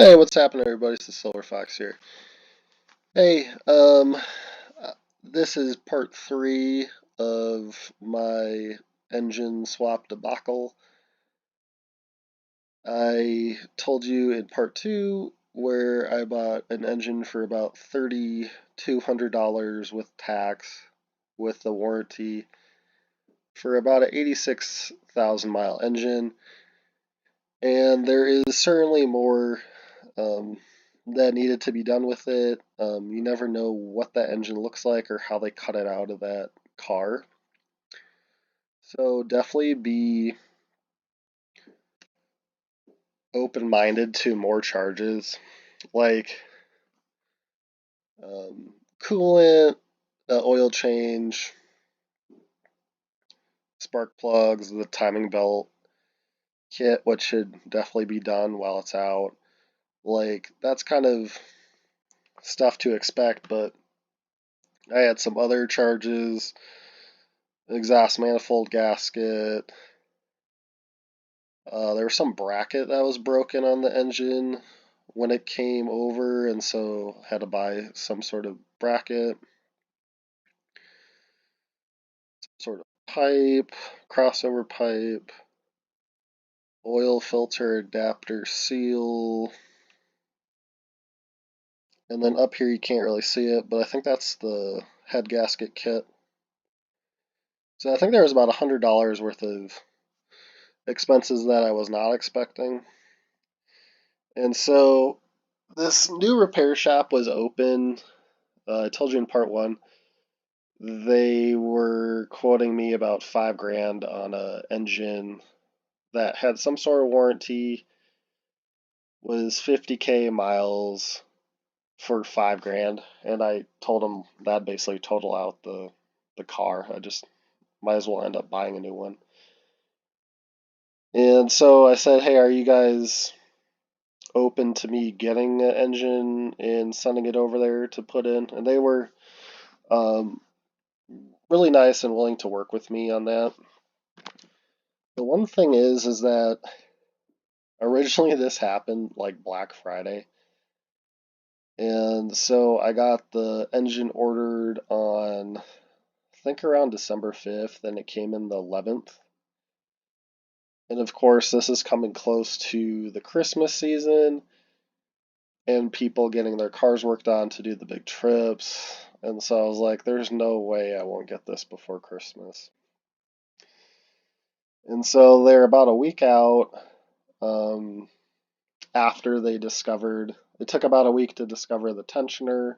Hey, what's happening, everybody? It's the Silver Fox here. Hey, this is part three of my engine swap debacle. I told you in part two where I bought an engine for about $3,200 with tax, with the warranty, for about an 86,000 mile engine. And there is certainly more um, that needed to be done with it. You never know what that engine looks like or how they cut it out of that car. So definitely be open-minded to more charges like coolant, oil change, spark plugs, the timing belt kit, what should definitely be done while it's out. Like, that's kind of stuff to expect, but I had some other charges, exhaust manifold gasket. There was some bracket that was broken on the engine when it came over, and so had to buy some sort of bracket, sort of pipe, crossover pipe, oil filter adapter seal, and then up here you can't really see it, but I think that's the head gasket kit. So I think there was about $100 worth of expenses that I was not expecting. And so this new repair shop was open. I told you in part one, they were quoting me about 5 grand on a engine that had some sort of warranty, was 50K miles for 5 grand, and I told them that basically total out the car. I just might as well end up buying a new one. And so I said, hey, are you guys open to me getting an engine and sending it over there to put in? And they were um, really nice and willing to work with me on that. The one thing is that originally this happened like Black Friday. And so I got the engine ordered on, I think around December 5th, and it came in the 11th. And of course, this is coming close to the Christmas season and people getting their cars worked on to do the big trips. And so I was like, there's no way I won't get this before Christmas. And so they're about a week out um, after they discovered, it took about a week to discover the tensioner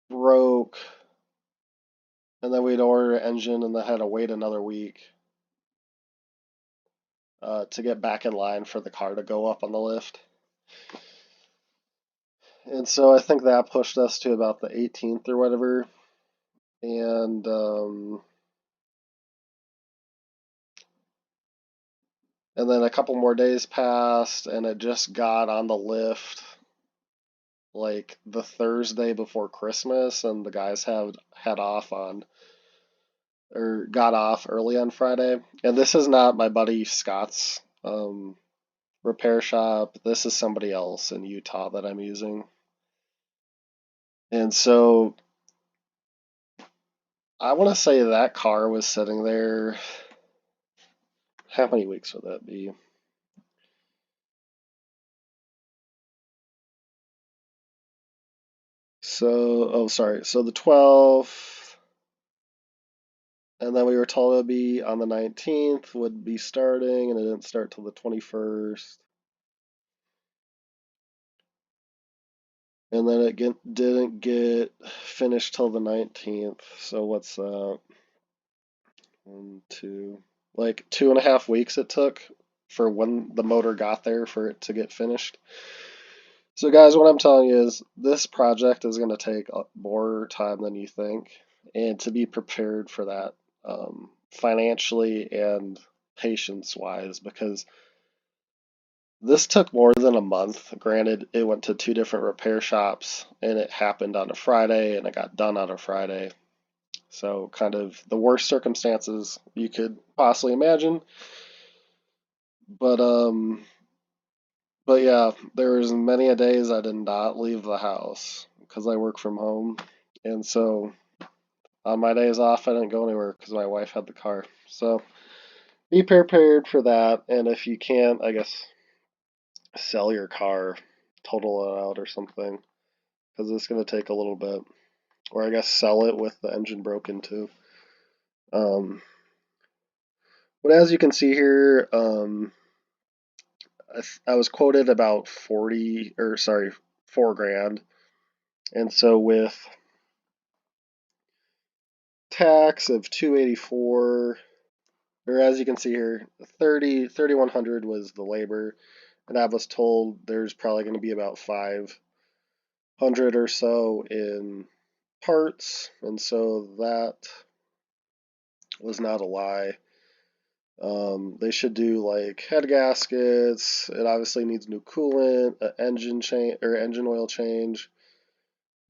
broke, and then we'd order an engine and then had to wait another week to get back in line for the car to go up on the lift. And so I think that pushed us to about the 18th or whatever. And then a couple more days passed, and it just got on the lift like the Thursday before Christmas, and the guys had off on or got off early on Friday. And this is not my buddy Scott's repair shop. This is somebody else in Utah that I'm using. And so I want to say that car was sitting there. How many weeks would that be? So, oh, sorry. So the 12th, and then we were told it would be on the 19th, would be starting, and it didn't start till the 21st. And then it didn't get finished till the 19th. So what's that? 1, 2, like 2.5 weeks it took for when the motor got there for it to get finished. So guys, what I'm telling you is this project is going to take more time than you think, and to be prepared for that financially and patience wise, because this took more than a month. Granted, it went to two different repair shops and it happened on a Friday and it got done on a Friday. So, kind of the worst circumstances you could possibly imagine. But But yeah, there was many a days I did not leave the house because I work from home, and so on my days off I didn't go anywhere because my wife had the car. So be prepared for that, and if you can't, I guess sell your car, total it out or something, because it's going to take a little bit. Or I guess sell it with the engine broken too. Um, but as you can see here, I was quoted about 40, or sorry, 4 grand. And so with tax of 284, or as you can see here, 3,100 was the labor. And I was told there's probably going to be about 500 or so in parts. And so that was not a lie. They should do like head gaskets. It obviously needs new coolant, an engine change or engine oil change.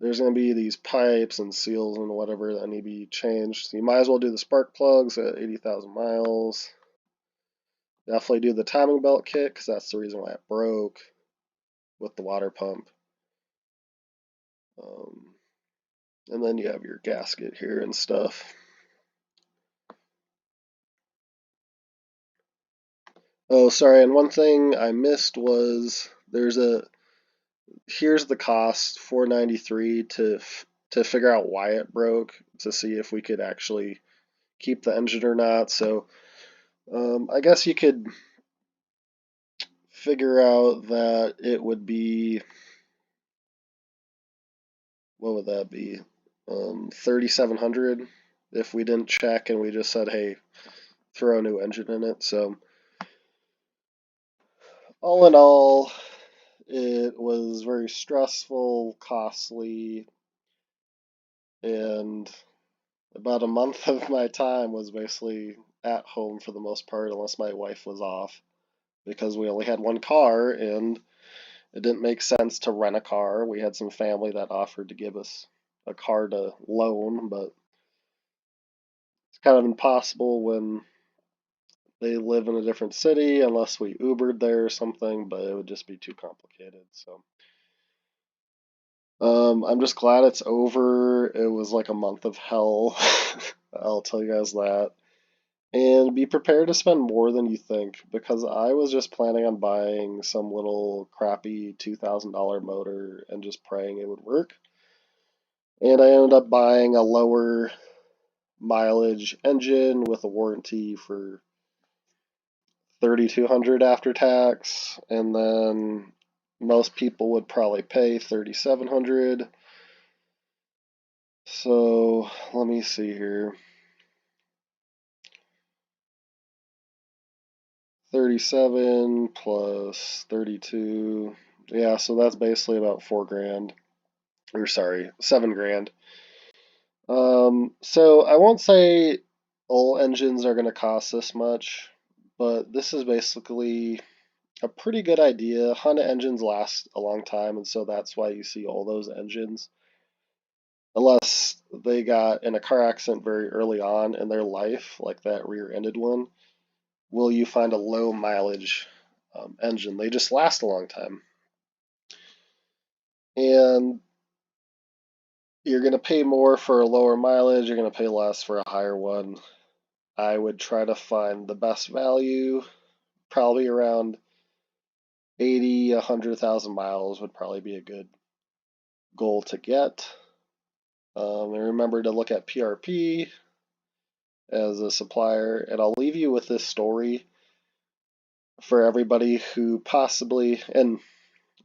There's going to be these pipes and seals and whatever that need to be changed. So you might as well do the spark plugs at 80,000 miles. Definitely do the timing belt kit because that's the reason why it broke with the water pump. Um, and then you have your gasket here and stuff. Oh, sorry, and one thing I missed was here's the cost, 493 to figure out why it broke to see if we could actually keep the engine or not. So I guess you could figure out that it would be, what would that be? 3,700 if we didn't check and we just said, hey, throw a new engine in it. So all in all, it was very stressful, costly, and about a month of my time was basically at home for the most part, unless my wife was off, because we only had one car and it didn't make sense to rent a car. We had some family that offered to give us a car to loan, but it's kind of impossible when they live in a different city unless we Ubered there or something, but it would just be too complicated. So I'm just glad it's over. It was like a month of hell. I'll tell you guys that. And be prepared to spend more than you think because I was just planning on buying some little crappy $2,000 motor and just praying it would work. And I ended up buying a lower mileage engine with a warranty for 3,200 after tax, and then most people would probably pay 3,700. So let me see here. 37 plus 32. Yeah, so that's basically about 4 grand. Or sorry, 7 grand. So I won't say all engines are going to cost this much, but this is basically a pretty good idea. Honda engines last a long time, and so that's why you see all those engines. Unless they got in a car accident very early on in their life, like that rear-ended one, will you find a low mileage engine. They just last a long time. And you're going to pay more for a lower mileage, you're going to pay less for a higher one. I would try to find the best value, probably around 80, 100,000 miles would probably be a good goal to get. And remember to look at PRP as a supplier. And I'll leave you with this story for everybody who possibly, and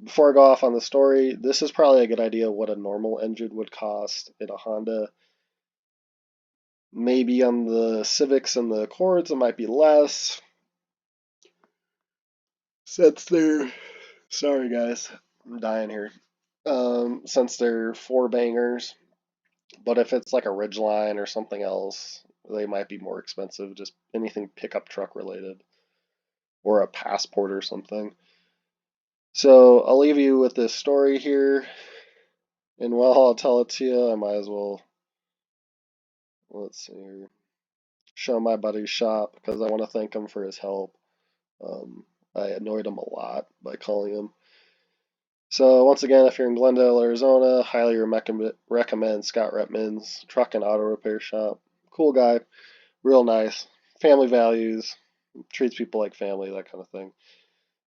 before I go off on the story, this is probably a good idea what a normal engine would cost in a Honda. Maybe on the Civics and the Accords it might be less. Since they're, sorry guys, I'm dying here. Since they're four bangers, but if it's like a Ridgeline or something else, they might be more expensive. Just anything pickup truck related or a Passport or something. So I'll leave you with this story here, and while I'll tell it to you, I might as well, let's see here, show my buddy's shop because I want to thank him for his help. Um, I annoyed him a lot by calling him. So once again, if you're in Glendale, Arizona, highly recommend Scott Retman's Truck and Auto Repair Shop. Cool guy, real nice, family values, treats people like family, that kind of thing.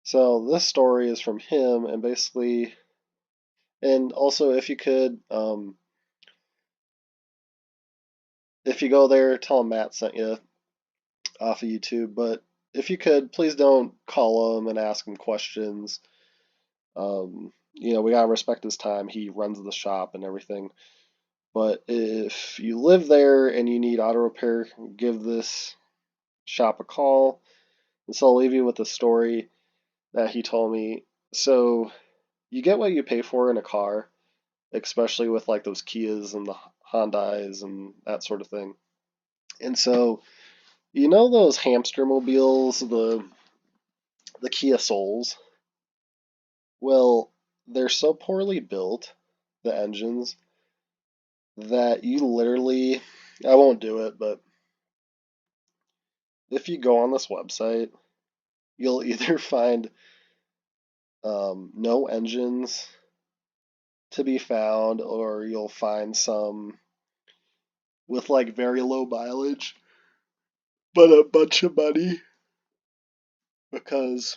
So this story is from him, and basically, and also if you could, if you go there, tell him Matt sent you off of YouTube. But if you could, please don't call him and ask him questions. We gotta respect his time. He runs the shop and everything. But if you live there and you need auto repair, give this shop a call. And so I'll leave you with a story that he told me. So you get what you pay for in a car, especially with like those Kias and the Hyundais and that sort of thing. And so you know those hamster mobiles, the Kia Souls? Well, they're so poorly built, the engines, that you literally, I won't do it, but if you go on this website, you'll either find no engines to be found, or you'll find some with like very low mileage, but a bunch of money because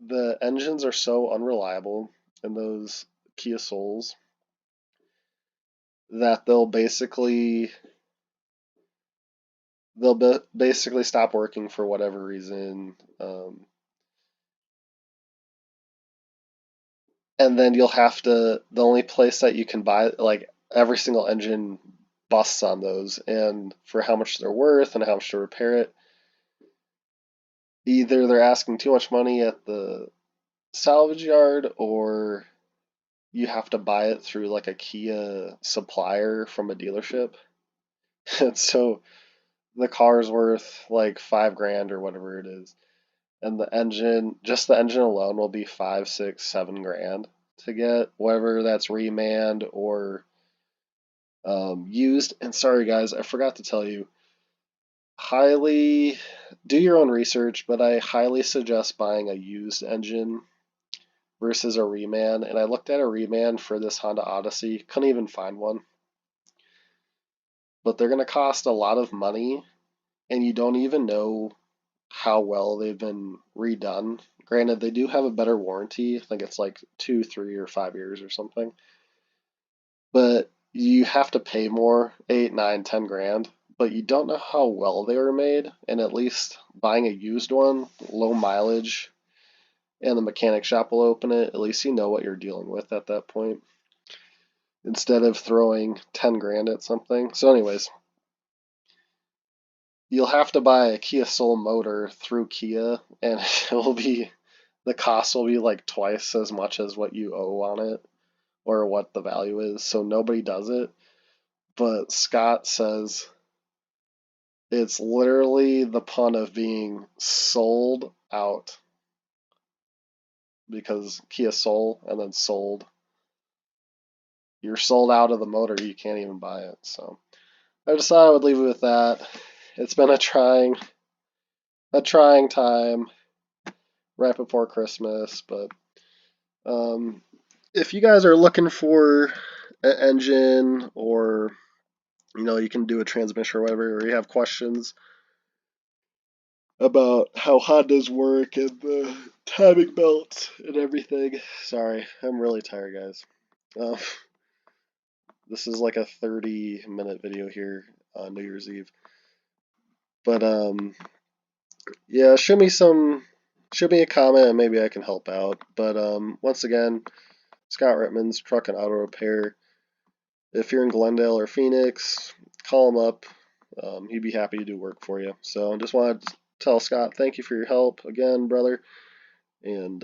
the engines are so unreliable in those Kia Souls that they'll basically stop working for whatever reason. And then you'll have to, the only place that you can buy, like every single engine busts on those, and for how much they're worth and how much to repair it, either they're asking too much money at the salvage yard, or you have to buy it through like a Kia supplier from a dealership. And so the car's worth like 5 grand or whatever it is. And the engine, just the engine alone, will be 5, 6, 7 grand to get, whether that's reman or used. And sorry guys, I forgot to tell you, highly do your own research, but I highly suggest buying a used engine versus a reman. And I looked at a reman for this Honda Odyssey, couldn't even find one. But they're going to cost a lot of money, and you don't even know how well they've been redone. Granted, they do have a better warranty. I think it's like 2, 3, or 5 years or something. But you have to pay more, 8, 9, 10 grand. But you don't know how well they were made. And at least buying a used one, low mileage, and the mechanic shop will open it, at least you know what you're dealing with at that point, instead of throwing 10 grand at something. So, anyways, you'll have to buy a Kia Soul motor through Kia, and the cost will be like twice as much as what you owe on it or what the value is. So nobody does it. But Scott says it's literally the pun of being sold out, because Kia Soul and then sold. You're sold out of the motor. You can't even buy it. So I decided I would leave it with that. It's been a trying time right before Christmas, but if you guys are looking for an engine, or you can do a transmission or whatever, or you have questions about how Hondas work and the timing belts and everything. Sorry, I'm really tired, guys. Uh, this is like a 30-minute video here on New Year's Eve. But yeah, shoot me a comment and maybe I can help out. But once again, Scott Rittman's Truck and Auto Repair. If you're in Glendale or Phoenix, call him up. He'd be happy to do work for you. So I just wanted to tell Scott, thank you for your help again, brother. And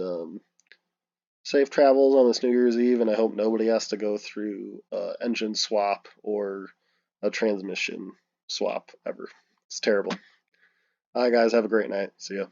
safe travels on this New Year's Eve. And I hope nobody has to go through engine swap or a transmission swap ever. It's terrible. All right, guys, have a great night. See ya.